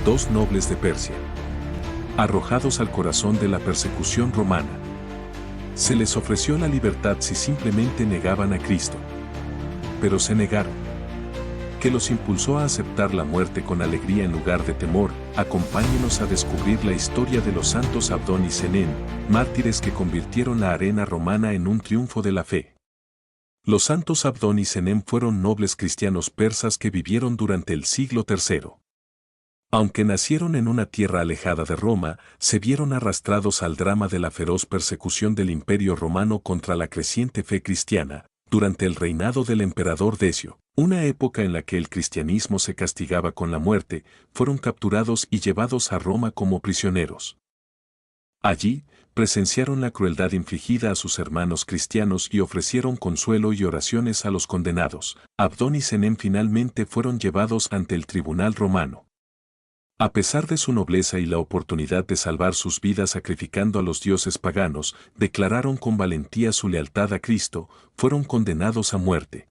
dos nobles de Persia. Arrojados al corazón de la persecución romana. Se les ofreció la libertad si simplemente negaban a Cristo. Pero se negaron. ¿Qué los impulsó a aceptar la muerte con alegría en lugar de temor? Acompáñenos a descubrir la historia de los santos Abdón y Senén, mártires que convirtieron la arena romana en un triunfo de la fe. Los santos Abdón y Senén fueron nobles cristianos persas que vivieron durante el siglo III. Aunque nacieron en una tierra alejada de Roma, se vieron arrastrados al drama de la feroz persecución del Imperio Romano contra la creciente fe cristiana, durante el reinado del emperador Decio, una época en la que el cristianismo se castigaba con la muerte, fueron capturados y llevados a Roma como prisioneros. Allí, presenciaron la crueldad infligida a sus hermanos cristianos y ofrecieron consuelo y oraciones a los condenados. Abdón y Senén finalmente fueron llevados ante el tribunal romano. A pesar de su nobleza y la oportunidad de salvar sus vidas sacrificando a los dioses paganos, declararon con valentía su lealtad a Cristo, fueron condenados a muerte.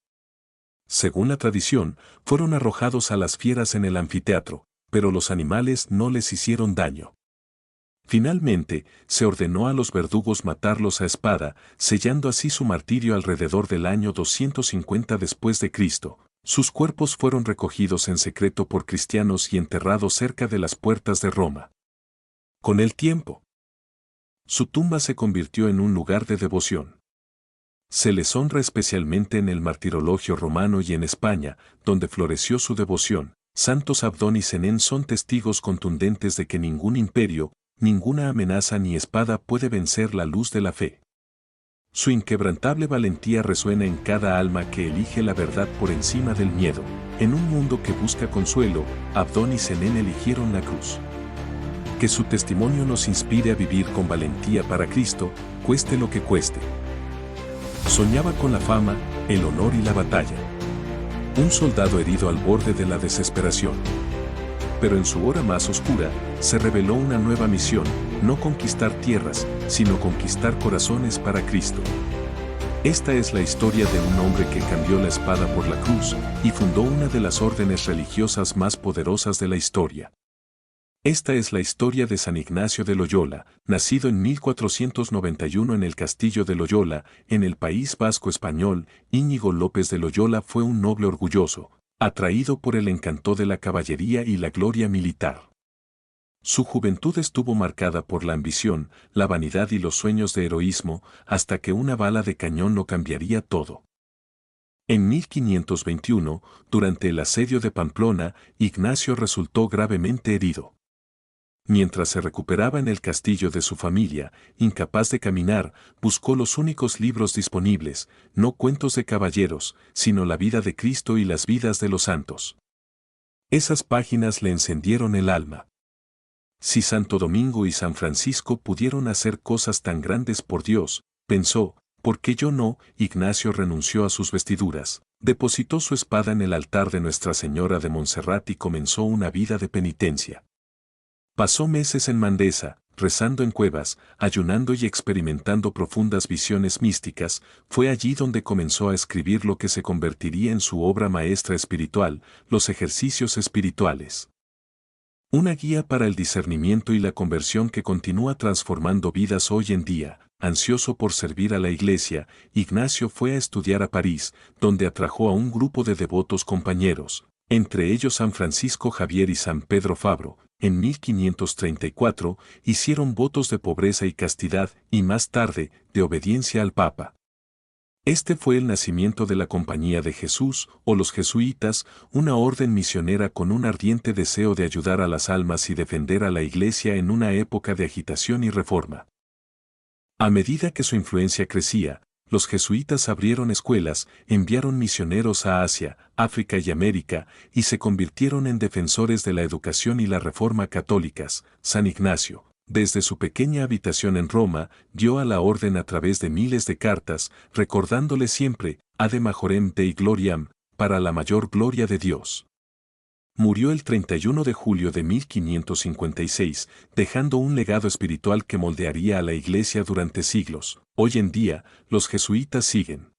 Según la tradición, fueron arrojados a las fieras en el anfiteatro, pero los animales no les hicieron daño. Finalmente, se ordenó a los verdugos matarlos a espada, sellando así su martirio alrededor del año 250 después de Cristo. Sus cuerpos fueron recogidos en secreto por cristianos y enterrados cerca de las puertas de Roma. Con el tiempo, su tumba se convirtió en un lugar de devoción. Se les honra especialmente en el martirologio romano y en España, donde floreció su devoción. Santos Abdón y Senén son testigos contundentes de que ningún imperio, ninguna amenaza ni espada puede vencer la luz de la fe. Su inquebrantable valentía resuena en cada alma que elige la verdad por encima del miedo. En un mundo que busca consuelo, Abdón y Senén eligieron la cruz. Que su testimonio nos inspire a vivir con valentía para Cristo, cueste lo que cueste. Soñaba con la fama, el honor y la batalla. Un soldado herido al borde de la desesperación. Pero en su hora más oscura, se reveló una nueva misión, no conquistar tierras, sino conquistar corazones para Cristo. Esta es la historia de un hombre que cambió la espada por la cruz y fundó una de las órdenes religiosas más poderosas de la historia. Esta es la historia de San Ignacio de Loyola, nacido en 1491 en el castillo de Loyola, en el País Vasco español. Íñigo López de Loyola fue un noble orgulloso, atraído por el encanto de la caballería y la gloria militar. Su juventud estuvo marcada por la ambición, la vanidad y los sueños de heroísmo, hasta que una bala de cañón lo cambiaría todo. En 1521, durante el asedio de Pamplona, Ignacio resultó gravemente herido. Mientras se recuperaba en el castillo de su familia, incapaz de caminar, buscó los únicos libros disponibles, no cuentos de caballeros, sino la vida de Cristo y las vidas de los santos. Esas páginas le encendieron el alma. Si Santo Domingo y San Francisco pudieron hacer cosas tan grandes por Dios, pensó, ¿por qué yo no? Ignacio renunció a sus vestiduras, depositó su espada en el altar de Nuestra Señora de Montserrat y comenzó una vida de penitencia. Pasó meses en Mandesa, rezando en cuevas, ayunando y experimentando profundas visiones místicas. Fue allí donde comenzó a escribir lo que se convertiría en su obra maestra espiritual, Los Ejercicios Espirituales. Una guía para el discernimiento y la conversión que continúa transformando vidas hoy en día. Ansioso por servir a la Iglesia, Ignacio fue a estudiar a París, donde atrajo a un grupo de devotos compañeros, entre ellos San Francisco Javier y San Pedro Fabro. En 1534, hicieron votos de pobreza y castidad, y más tarde, de obediencia al Papa. Este fue el nacimiento de la Compañía de Jesús, o los jesuitas, una orden misionera con un ardiente deseo de ayudar a las almas y defender a la Iglesia en una época de agitación y reforma. A medida que su influencia crecía, los jesuitas abrieron escuelas, enviaron misioneros a Asia, África y América, y se convirtieron en defensores de la educación y la reforma católicas. San Ignacio, desde su pequeña habitación en Roma, dio a la orden a través de miles de cartas, recordándole siempre, Ade majorem Dei gloriam, para la mayor gloria de Dios. Murió el 31 de julio de 1556, dejando un legado espiritual que moldearía a la Iglesia durante siglos. Hoy en día, los jesuitas siguen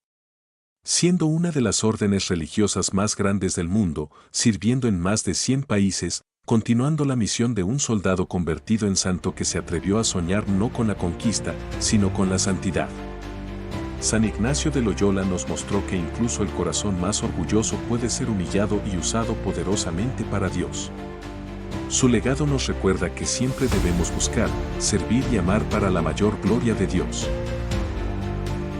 siendo una de las órdenes religiosas más grandes del mundo, sirviendo en más de 100 países, continuando la misión de un soldado convertido en santo que se atrevió a soñar no con la conquista, sino con la santidad. San Ignacio de Loyola nos mostró que incluso el corazón más orgulloso puede ser humillado y usado poderosamente para Dios. Su legado nos recuerda que siempre debemos buscar, servir y amar para la mayor gloria de Dios.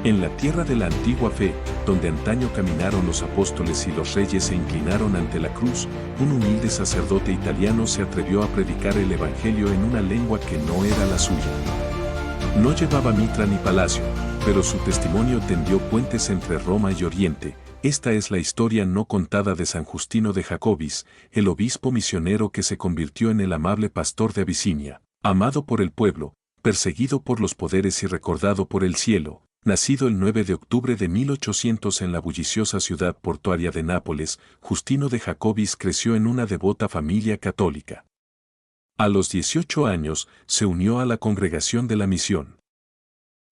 En la tierra de la antigua fe, donde antaño caminaron los apóstoles y los reyes se inclinaron ante la cruz, un humilde sacerdote italiano se atrevió a predicar el Evangelio en una lengua que no era la suya. No llevaba mitra ni palacio, pero su testimonio tendió puentes entre Roma y Oriente. Esta es la historia no contada de San Justino de Jacobis, el obispo misionero que se convirtió en el amable pastor de Abisinia, amado por el pueblo, perseguido por los poderes y recordado por el cielo. Nacido el 9 de octubre de 1800 en la bulliciosa ciudad portuaria de Nápoles, Justino de Jacobis creció en una devota familia católica. A los 18 años, se unió a la Congregación de la Misión.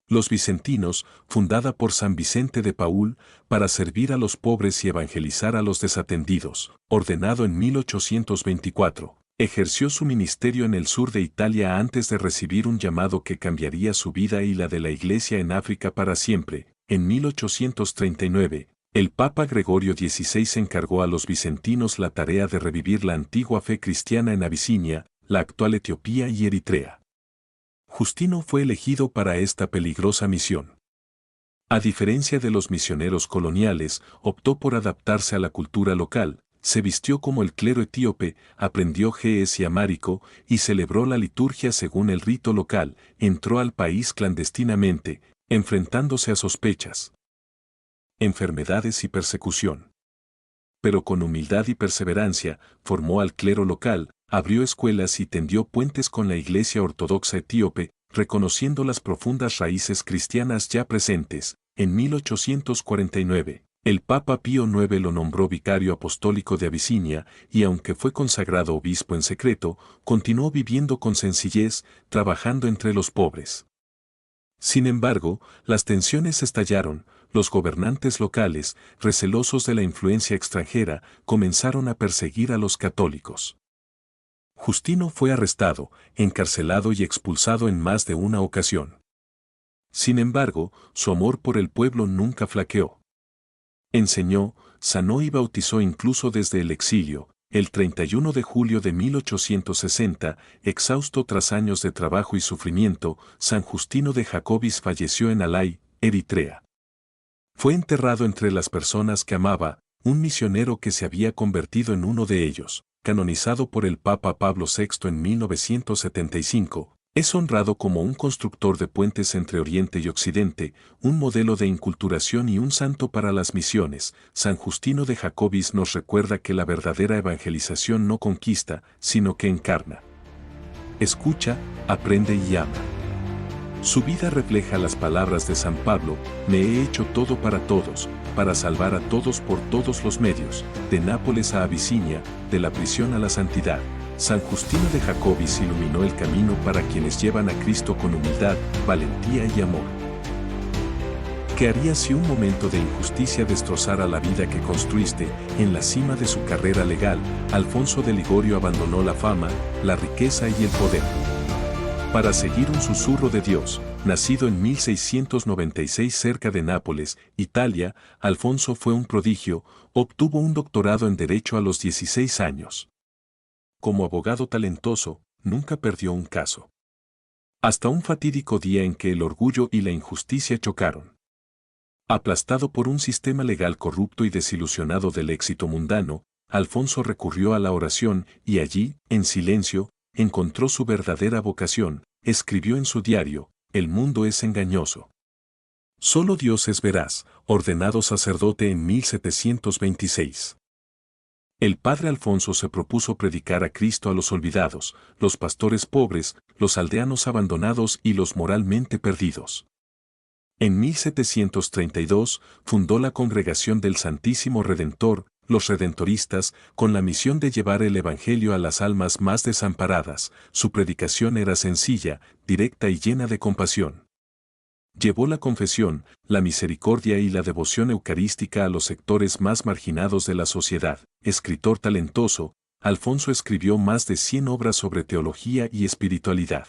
Los Vicentinos, fundada por San Vicente de Paúl, para servir a los pobres y evangelizar a los desatendidos, ordenado en 1824. Ejerció su ministerio en el sur de Italia antes de recibir un llamado que cambiaría su vida y la de la Iglesia en África para siempre. En 1839, el Papa Gregorio XVI encargó a los vicentinos la tarea de revivir la antigua fe cristiana en Abisinia, la actual Etiopía y Eritrea. Justino fue elegido para esta peligrosa misión. A diferencia de los misioneros coloniales, optó por adaptarse a la cultura local. Se vistió como el clero etíope, aprendió ge'ez y amárico y celebró la liturgia según el rito local. Entró al país clandestinamente, enfrentándose a sospechas, enfermedades y persecución. Pero con humildad y perseverancia, formó al clero local, abrió escuelas y tendió puentes con la Iglesia Ortodoxa etíope, reconociendo las profundas raíces cristianas ya presentes. En 1849, el Papa Pío IX lo nombró vicario apostólico de Abisinia y aunque fue consagrado obispo en secreto, continuó viviendo con sencillez, trabajando entre los pobres. Sin embargo, las tensiones estallaron. Los gobernantes locales, recelosos de la influencia extranjera, comenzaron a perseguir a los católicos. Justino fue arrestado, encarcelado y expulsado en más de una ocasión. Sin embargo, su amor por el pueblo nunca flaqueó. Enseñó, sanó y bautizó incluso desde el exilio. El 31 de julio de 1860, exhausto tras años de trabajo y sufrimiento, San Justino de Jacobis falleció en Alay, Eritrea. Fue enterrado entre las personas que amaba, un misionero que se había convertido en uno de ellos, canonizado por el Papa Pablo VI en 1975. Es honrado como un constructor de puentes entre Oriente y Occidente, un modelo de inculturación y un santo para las misiones. San Justino de Jacobis nos recuerda que la verdadera evangelización no conquista, sino que encarna. Escucha, aprende y ama. Su vida refleja las palabras de San Pablo: me he hecho todo para todos, para salvar a todos por todos los medios, de Nápoles a Abisinia, de la prisión a la santidad. San Justino de Jacobis iluminó el camino para quienes llevan a Cristo con humildad, valentía y amor. ¿Qué harías si un momento de injusticia destrozara la vida que construiste? En la cima de su carrera legal, Alfonso de Ligorio abandonó la fama, la riqueza y el poder para seguir un susurro de Dios. Nacido en 1696 cerca de Nápoles, Italia, Alfonso fue un prodigio, obtuvo un doctorado en Derecho a los 16 años. Como abogado talentoso, nunca perdió un caso. Hasta un fatídico día en que el orgullo y la injusticia chocaron. Aplastado por un sistema legal corrupto y desilusionado del éxito mundano, Alfonso recurrió a la oración y allí, en silencio, encontró su verdadera vocación. Escribió en su diario: el mundo es engañoso. Solo Dios es veraz, ordenado sacerdote en 1726. El padre Alfonso se propuso predicar a Cristo a los olvidados, los pastores pobres, los aldeanos abandonados y los moralmente perdidos. En 1732 fundó la Congregación del Santísimo Redentor, los Redentoristas, con la misión de llevar el Evangelio a las almas más desamparadas. Su predicación era sencilla, directa y llena de compasión. Llevó la confesión, la misericordia y la devoción eucarística a los sectores más marginados de la sociedad. Escritor talentoso, Alfonso escribió más de 100 obras sobre teología y espiritualidad.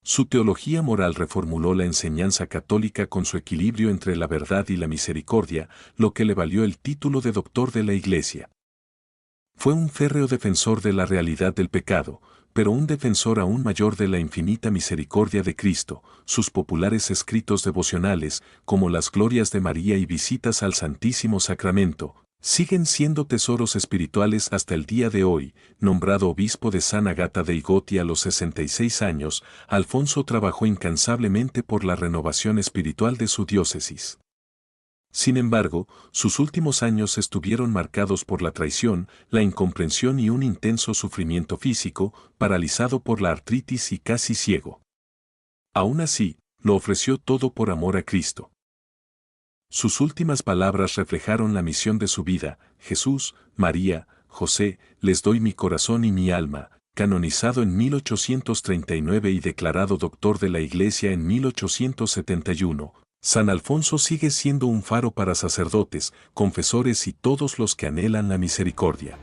Su teología moral reformuló la enseñanza católica con su equilibrio entre la verdad y la misericordia, lo que le valió el título de doctor de la Iglesia. Fue un férreo defensor de la realidad del pecado, pero un defensor aún mayor de la infinita misericordia de Cristo. Sus populares escritos devocionales, como las Glorias de María y Visitas al Santísimo Sacramento, siguen siendo tesoros espirituales hasta el día de hoy. Nombrado obispo de San Agata dei Goti a los 66 años, Alfonso trabajó incansablemente por la renovación espiritual de su diócesis. Sin embargo, sus últimos años estuvieron marcados por la traición, la incomprensión y un intenso sufrimiento físico, paralizado por la artritis y casi ciego. Aún así, lo ofreció todo por amor a Cristo. Sus últimas palabras reflejaron la misión de su vida: Jesús, María, José, les doy mi corazón y mi alma. Canonizado en 1839 y declarado doctor de la Iglesia en 1871, San Alfonso sigue siendo un faro para sacerdotes, confesores y todos los que anhelan la misericordia.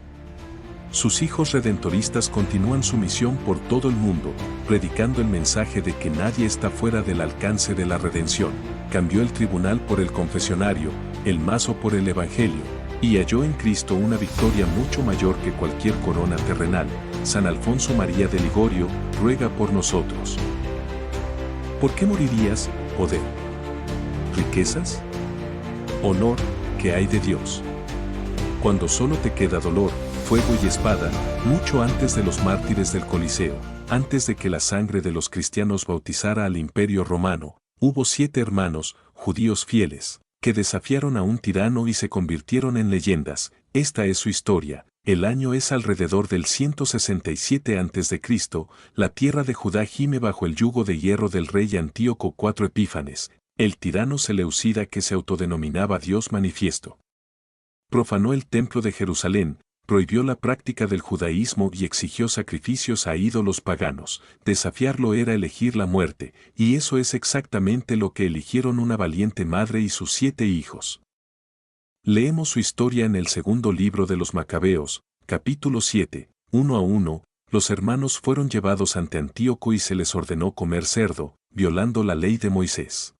Sus hijos redentoristas continúan su misión por todo el mundo, predicando el mensaje de que nadie está fuera del alcance de la redención. Cambió el tribunal por el confesionario, el mazo por el evangelio, y halló en Cristo una victoria mucho mayor que cualquier corona terrenal. San Alfonso María de Ligorio, ruega por nosotros. ¿Por qué morirías, poder? ¿Riquezas? ¿Honor? ¿Qué hay de Dios? Cuando solo te queda dolor, fuego y espada, mucho antes de los mártires del Coliseo, antes de que la sangre de los cristianos bautizara al Imperio Romano, hubo 7 hermanos, judíos fieles, que desafiaron a un tirano y se convirtieron en leyendas. Esta es su historia. El año es alrededor del 167 a.C., la tierra de Judá gime bajo el yugo de hierro del rey Antíoco IV Epífanes, el tirano seleucida que se autodenominaba Dios manifiesto. Profanó el templo de Jerusalén, prohibió la práctica del judaísmo y exigió sacrificios a ídolos paganos. Desafiarlo era elegir la muerte, y eso es exactamente lo que eligieron una valiente madre y sus 7 hijos. Leemos su historia en el segundo libro de los Macabeos, capítulo 7, 1-1. Los hermanos fueron llevados ante Antíoco y se les ordenó comer cerdo, violando la ley de Moisés.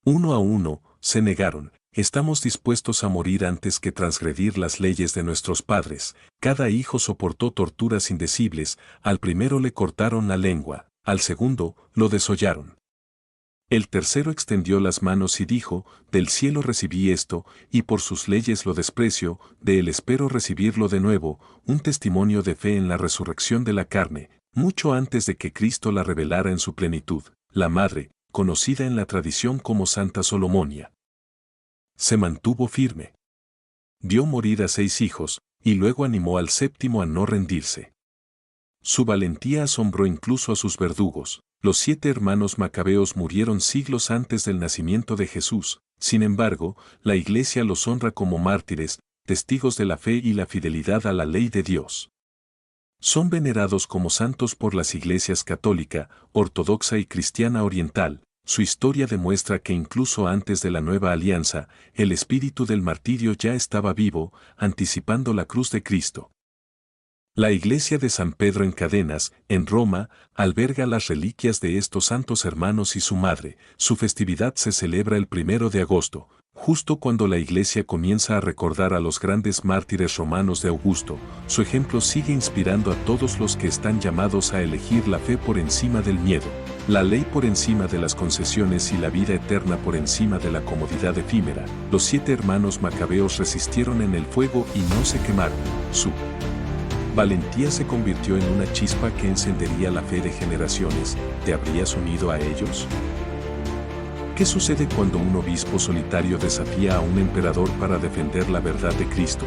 1-1, se negaron. Estamos dispuestos a morir antes que transgredir las leyes de nuestros padres. Cada hijo soportó torturas indecibles. Al primero le cortaron la lengua, al segundo lo desollaron. El tercero extendió las manos y dijo: del cielo recibí esto, y por sus leyes lo desprecio, de él espero recibirlo de nuevo. Un testimonio de fe en la resurrección de la carne, mucho antes de que Cristo la revelara en su plenitud. La madre, conocida en la tradición como Santa Solomonia, se mantuvo firme. Vio morir a 6 hijos, y luego animó al 7º a no rendirse. Su valentía asombró incluso a sus verdugos. Los 7 hermanos macabeos murieron siglos antes del nacimiento de Jesús. Sin embargo, la Iglesia los honra como mártires, testigos de la fe y la fidelidad a la ley de Dios. Son venerados como santos por las iglesias católica, ortodoxa y cristiana oriental. Su historia demuestra que incluso antes de la nueva alianza, el espíritu del martirio ya estaba vivo, anticipando la cruz de Cristo. La iglesia de San Pedro en Cadenas, en Roma, alberga las reliquias de estos santos hermanos y su madre. Su festividad se celebra el 1 de agosto, justo cuando la iglesia comienza a recordar a los grandes mártires romanos de Augusto. Su ejemplo sigue inspirando a todos los que están llamados a elegir la fe por encima del miedo, la ley por encima de las concesiones y la vida eterna por encima de la comodidad efímera. Los 7 hermanos macabeos resistieron en el fuego y no se quemaron. Su valentía se convirtió en una chispa que encendería la fe de generaciones. ¿Te habrías unido a ellos? ¿Qué sucede cuando un obispo solitario desafía a un emperador para defender la verdad de Cristo?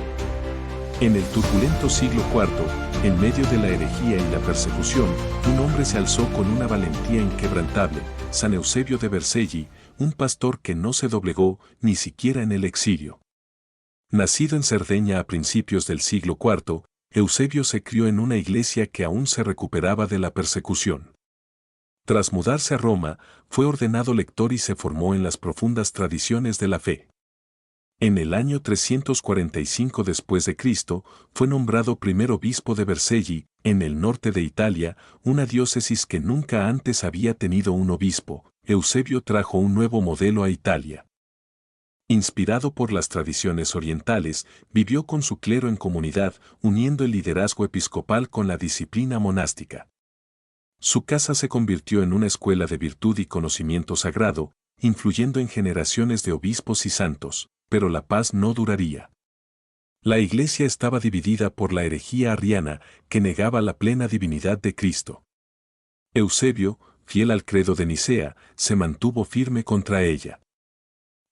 En el turbulento siglo IV, en medio de la herejía y la persecución, un hombre se alzó con una valentía inquebrantable: San Eusebio de Vercelli, un pastor que no se doblegó ni siquiera en el exilio. Nacido en Cerdeña a principios del siglo IV, Eusebio se crió en una iglesia que aún se recuperaba de la persecución. Tras mudarse a Roma, fue ordenado lector y se formó en las profundas tradiciones de la fe. En el año 345 después de Cristo, fue nombrado primer obispo de Vercelli, en el norte de Italia, una diócesis que nunca antes había tenido un obispo. Eusebio trajo un nuevo modelo a Italia. Inspirado por las tradiciones orientales, vivió con su clero en comunidad, uniendo el liderazgo episcopal con la disciplina monástica. Su casa se convirtió en una escuela de virtud y conocimiento sagrado, influyendo en generaciones de obispos y santos, pero la paz no duraría. La Iglesia estaba dividida por la herejía arriana, que negaba la plena divinidad de Cristo. Eusebio, fiel al credo de Nicea, se mantuvo firme contra ella.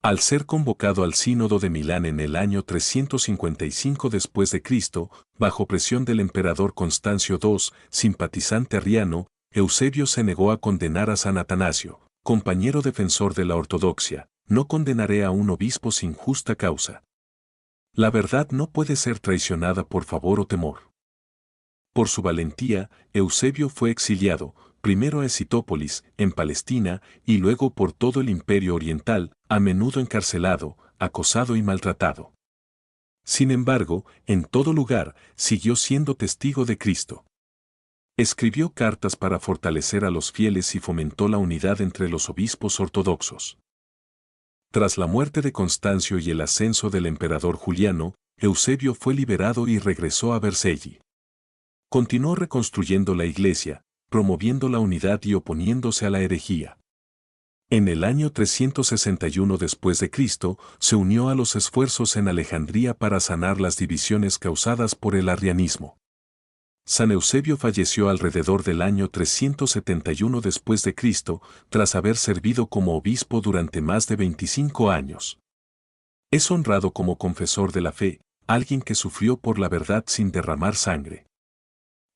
Al ser convocado al Sínodo de Milán en el año 355 después de Cristo, bajo presión del emperador Constancio II, simpatizante arriano, Eusebio se negó a condenar a San Atanasio, compañero defensor de la ortodoxia. No condenaré a un obispo sin justa causa. La verdad no puede ser traicionada por favor o temor. Por su valentía, Eusebio fue exiliado, primero a Escitópolis, en Palestina, y luego por todo el Imperio Oriental, a menudo encarcelado, acosado y maltratado. Sin embargo, en todo lugar, siguió siendo testigo de Cristo. Escribió cartas para fortalecer a los fieles y fomentó la unidad entre los obispos ortodoxos. Tras la muerte de Constancio y el ascenso del emperador Juliano, Eusebio fue liberado y regresó a Vercelli. Continuó reconstruyendo la iglesia, promoviendo la unidad y oponiéndose a la herejía. En el año 361 después de Cristo, se unió a los esfuerzos en Alejandría para sanar las divisiones causadas por el arrianismo. San Eusebio falleció alrededor del año 371 después de Cristo, tras haber servido como obispo durante más de 25 años. Es honrado como confesor de la fe, alguien que sufrió por la verdad sin derramar sangre.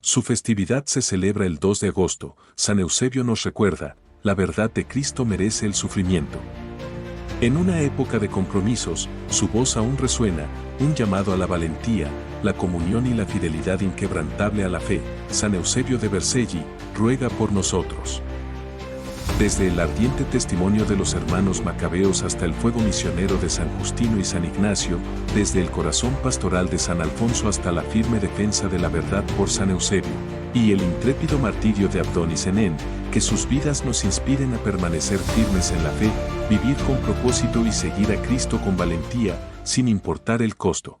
Su festividad se celebra el 2 de agosto. San Eusebio nos recuerda, la verdad de Cristo merece el sufrimiento. En una época de compromisos, su voz aún resuena, un llamado a la valentía, la comunión y la fidelidad inquebrantable a la fe. San Eusebio de Vercelli, ruega por nosotros. Desde el ardiente testimonio de los hermanos macabeos hasta el fuego misionero de San Justino y San Ignacio, desde el corazón pastoral de San Alfonso hasta la firme defensa de la verdad por San Eusebio, y el intrépido martirio de Abdón y Senén, que sus vidas nos inspiren a permanecer firmes en la fe, vivir con propósito y seguir a Cristo con valentía, sin importar el costo.